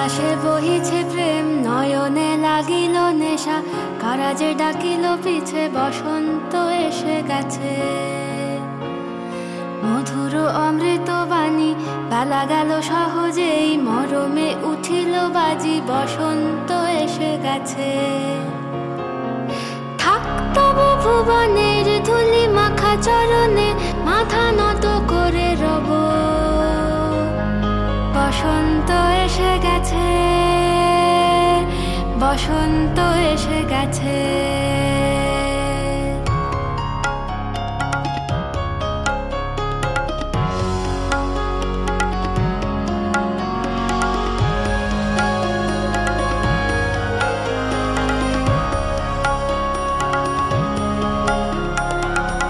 বাতাসে বহিছে প্রেম, নয়নে লাগিল নেশা, কারা যে ডাকিল পিছে, বসন্ত এসে গেছে। মধুর অমৃত বাণী, বেলা গেল সহজেই, মরমে উঠিল বাজি, বসন্ত এসে গেছে। থাক তবু ভুবনের ধুলি মাখা চরণে, মাথা নত করে রব, বসন্ত এসে গেছে, বসন্ত এসে গেছে।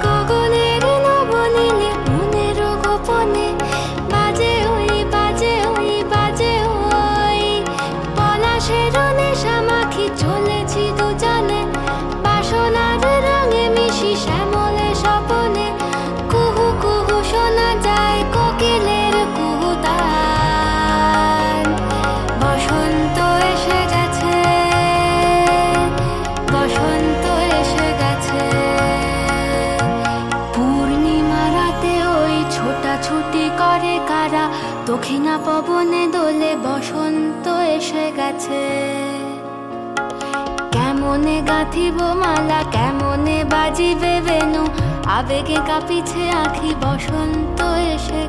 গগনের নবনীলে মনের গোপনে, বাজে ওই বাজে ওই বাজে ওই, পলাশের নেশা মাখি চলেছি দুজনে, বাসনার রঙে মিশি শ্যামলে স্বপনে, কুহু কুহু শোনা যায় কোকিলের কুহুতান। বসন্ত এসে গেছে, বসন্ত এসে গেছে। পূর্ণিমা রাতে ওই ছোটাছুটি করে কারা, দক্ষিণা পবনে দোলে, বসন্ত এসে গেছে। কেমনে গাঁথিব মালা, কেমনে বাজিবে বেনু, আবেগে কাঁপিছে আখি, বসন্ত এসে